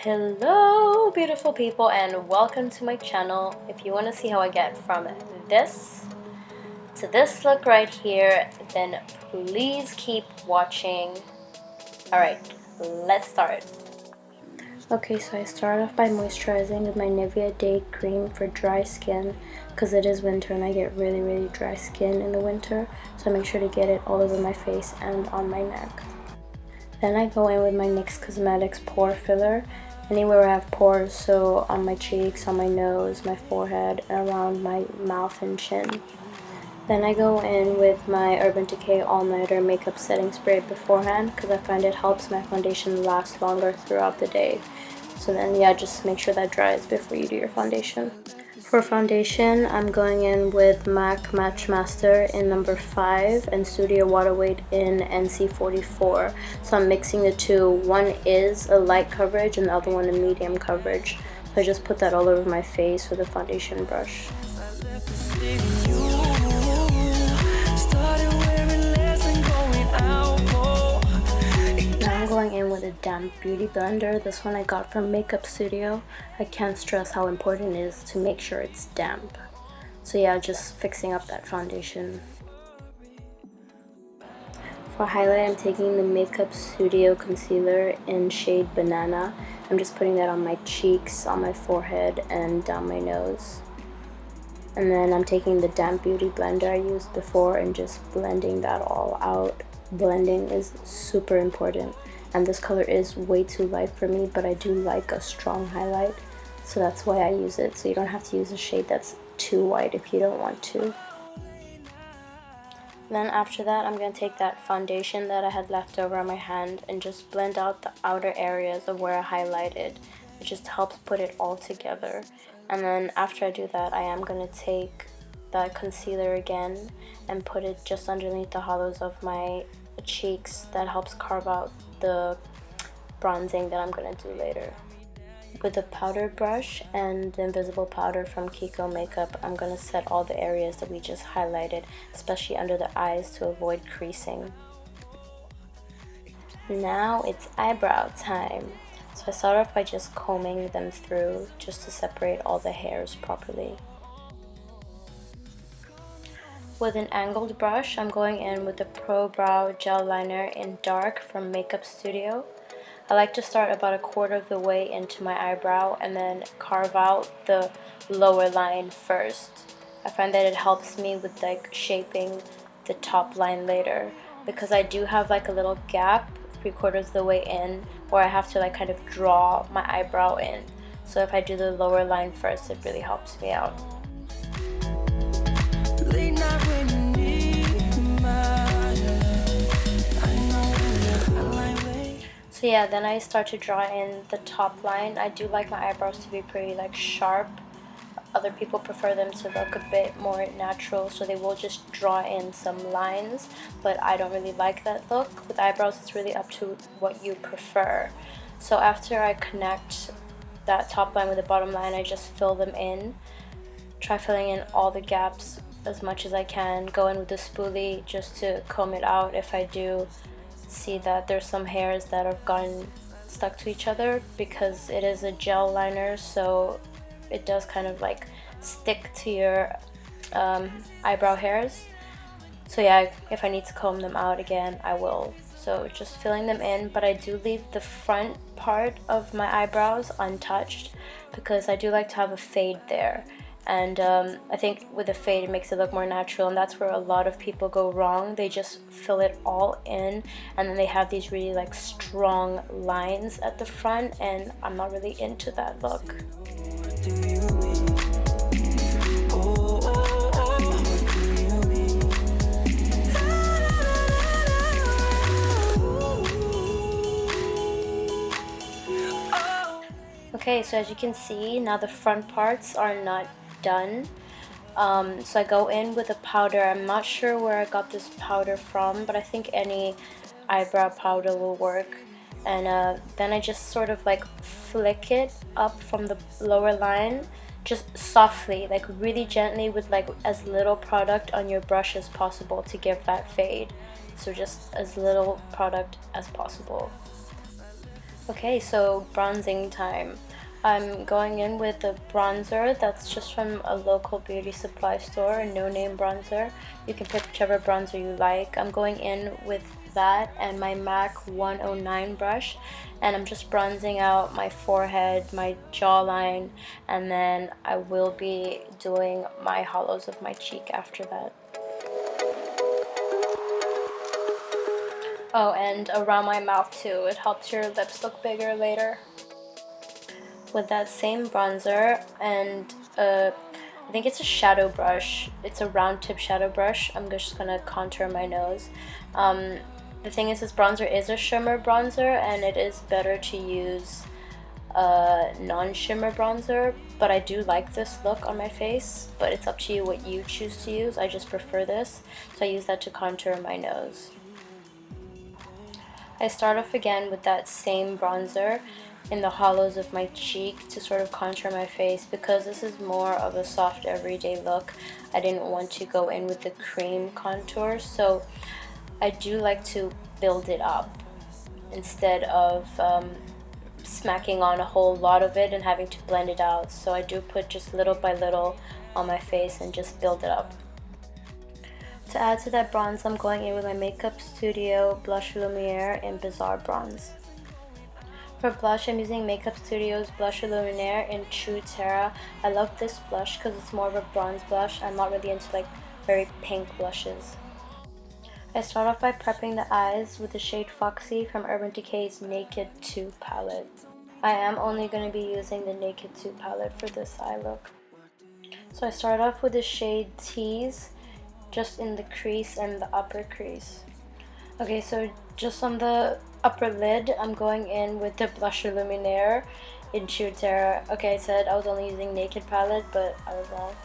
Hello beautiful people and welcome to my channel. If you want to see how I get from this to this look right here, then please keep watching. Alright, let's start. Okay, so I start off by moisturizing with my Nivea Day Cream for dry skin because it is winter and I get really dry skin in the winter, so I make sure to get it all over my face and on my neck. Then I go in with my Nyx Cosmetics pore filler anywhere where I have pores, so on my cheeks, on my nose, my forehead, and around my mouth and chin. Then I go in with my Urban Decay All Nighter Makeup Setting Spray beforehand because I find it helps my foundation last longer throughout the day. So then yeah, just make sure that dries before you do your foundation. For foundation, I'm going in with MAC Watchmaster in number 5 and Studio Watertight in NC44. So I'm mixing the two. One is a light coverage and the other one a medium coverage. So I just put that all over my face with a foundation brush. Going in with a damp beauty blender. This one I got from Makeup Studio. I can't stress how important it is to make sure it's damp. So yeah, just fixing up that foundation. For highlight, I'm taking the Makeup Studio concealer in shade Banana. I'm just putting that on my cheeks, on my forehead, and down my nose. And then I'm taking the damp beauty blender I used before and just blending that all out. Blending is super important. And this color is way too light for me, but I do like a strong highlight, so that's why I use it. So you don't have to use a shade that's too white if you don't want to. Then after that, I'm going to take that foundation that I had left over on my hand and just blend out the outer areas of where I highlighted. It just helps put it all together. And then after I do that, I am going to take that concealer again and put it just underneath the hollows of my cheeks. That helps carve out the bronzing that I'm going to do later. With a powder brush and the invisible powder from KIKO Makeup, I'm going to set all the areas that we just highlighted, especially under the eyes, to avoid creasing. Now it's eyebrow time. So I start off by just combing them through just to separate all the hairs properly. With an angled brush, I'm going in with the Pro Brow Gel Liner in Dark from Makeup Studio. I like to start about a quarter of the way into my eyebrow and then carve out the lower line first. I find that it helps me with like shaping the top line later because I do have like a little gap 3/4 of the way in where I have to like kind of draw my eyebrow in. So if I do the lower line first, it really helps me out. So yeah, then I start to draw in the top line. I do like my eyebrows to be pretty like sharp. Other people prefer them to look a bit more natural, so they will just draw in some lines, but I don't really like that look. With eyebrows, it's really up to what you prefer. So after I connect that top line with the bottom line, I just fill them in. Try filling in all the gaps as much as I can. Go in with the spoolie just to comb it out if I do see that there's some hairs that have gotten stuck to each other, because it is a gel liner, so it does kind of like stick to your eyebrow hairs. So yeah, if I need to comb them out again, I will. So just filling them in, but I do leave the front part of my eyebrows untouched because I do like to have a fade there. And I think with a fade it makes it look more natural, and that's where a lot of people go wrong. They just fill it all in and then they have these really like strong lines at the front, and I'm not really into that look. Okay, so as you can see, now the front parts are not done. So I go in with a powder. I'm not sure where I got this powder from, but I think any eyebrow powder will work. And then I just sort of like flick it up from the lower line, just softly, like really gently, with like as little product on your brush as possible to give that fade. So just as little product as possible. Okay, so bronzing time. I'm going in with a bronzer that's just from a local beauty supply store, a no-name bronzer. You can pick whichever bronzer you like. I'm going in with that and my MAC 109 brush, and I'm just bronzing out my forehead, my jawline, and then I will be doing my hollows of my cheek after that. Oh, and around my mouth too. It helps your lips look bigger later. With that same bronzer and I think it's a shadow brush. It's a round tip shadow brush. I'm just gonna contour my nose. The thing is, this bronzer is a shimmer bronzer, and it is better to use a non-shimmer bronzer, but I do like this look on my face, but it's up to you what you choose to use. I just prefer this, so I use that to contour my nose. I start off again with that same bronzer in the hollows of my cheek to sort of contour my face. Because this is more of a soft everyday look, I didn't want to go in with the cream contour, so I do like to build it up instead of smacking on a whole lot of it and having to blend it out. So I do put just little by little on my face and just build it up. To add to that bronze, I'm going in with my Makeup Studio Blush Lumiere in Bizarre Bronze. For blush, I'm using Makeup Studio's Blush Lumiere in True Terra. I love this blush because it's more of a bronze blush. I'm not really into like very pink blushes. I start off by prepping the eyes with the shade Foxy from Urban Decay's Naked 2 palette. I am only going to be using the Naked 2 palette for this eye look. So I start off with the shade Tease, just in the crease and the upper crease. Okay, so just on the upper lid, I'm going in with the Blusher Luminaire in True Terra. Okay, I said I was only using Naked palette, but I was wrong.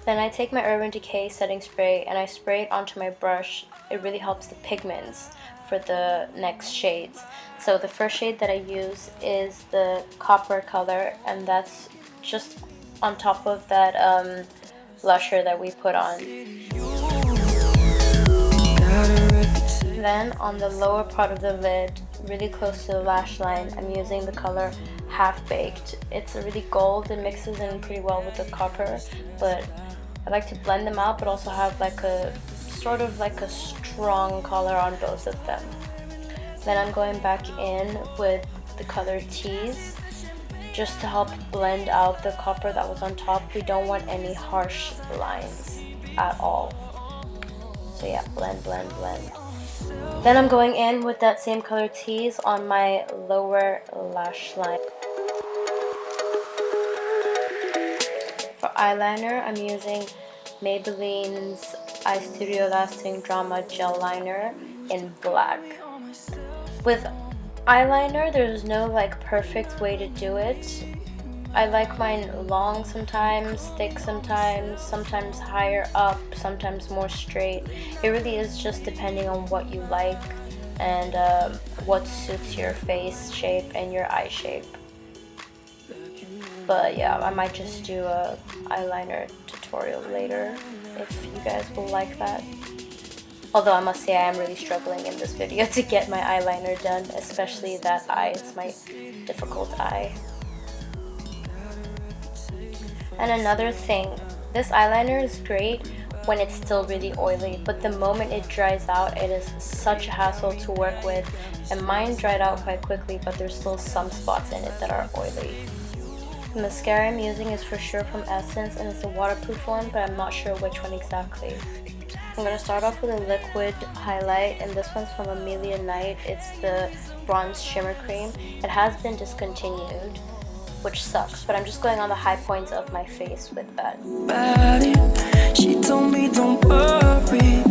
Then I take my Urban Decay setting spray and I spray it onto my brush. It really helps the pigments for the next shades. So the first shade that I use is the Copper color, and that's just on top of that blusher that we put on. Then on the lower part of the lid, really close to the lash line, I'm using the color Half Baked. It's a really gold, it mixes in pretty well with the copper, but I like to blend them out but also have like a sort of like a strong color on both of them. Then I'm going back in with the color Tease just to help blend out the copper that was on top. We don't want any harsh lines at all. So yeah, blend, blend, blend. Then I'm going in with that same color Tease on my lower lash line. For eyeliner, I'm using Maybelline's Eyestudio Lasting Drama Gel Liner in black. With eyeliner, there's no like perfect way to do it. I like mine long sometimes, thick sometimes, sometimes higher up, sometimes more straight. It really is just depending on what you like and what suits your face shape and your eye shape. But yeah, I might just do a eyeliner tutorial later if you guys will like that. Although I must say I am really struggling in this video to get my eyeliner done, especially that eye. It's my difficult eye. And another thing, this eyeliner is great when it's still really oily, but the moment it dries out, it is such a hassle to work with. And mine dried out quite quickly, but there's still some spots in it that are oily. The mascara I'm using is for sure from Essence, and it's a waterproof one, but I'm not sure which one exactly. I'm going to start off with a liquid highlight, and this one's from Amelia Knight. It's the Bronze Shimmer Cream. It has been discontinued, which sucks, but I'm just going on the high points of my face with that. She told me don't worry.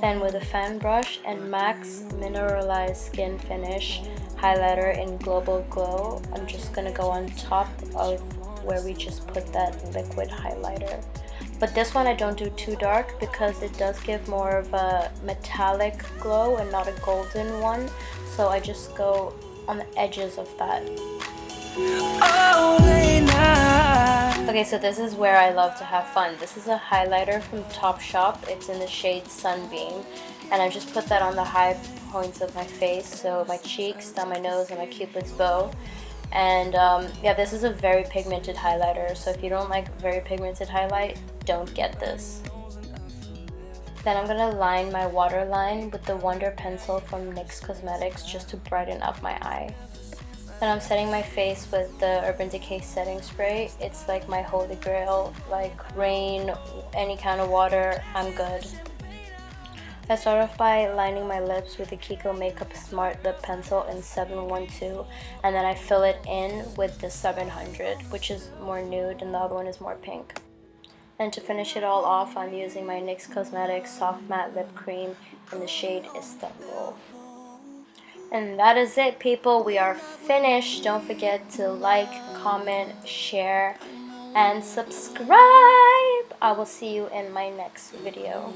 Then with a fan brush and MAC's Mineralise Skin Finish highlighter in Global Glow, I'm just going to go on top of where we just put that liquid highlighter. But this one I don't do too dark because it does give more of a metallic glow and not a golden one. So I just go on the edges of that. Okay, so this is where I love to have fun. This is a highlighter from TopShop. It's in the shade Sunbeam. And I just put that on the high points of my face, so my cheeks, down my nose, and my cupid's bow. And yeah, this is a very pigmented highlighter, so if you don't like very pigmented highlight, don't get this. Then I'm gonna line my waterline with the Wonder pencil from Nyx Cosmetics just to brighten up my eye. Then I'm setting my face with the Urban Decay setting spray. It's like my holy grail, like rain, any kind of water, I'm good. I start off by lining my lips with the KIKO Makeup Smart Lip Pencil in 712, and then I fill it in with the 700, which is more nude and the other one is more pink. And to finish it all off, I'm using my NYX Cosmetics Soft Matte Lip Cream in the shade Istanbul. And that is it, people. We are finished. Don't forget to like, comment, share, and subscribe. I will see you in my next video.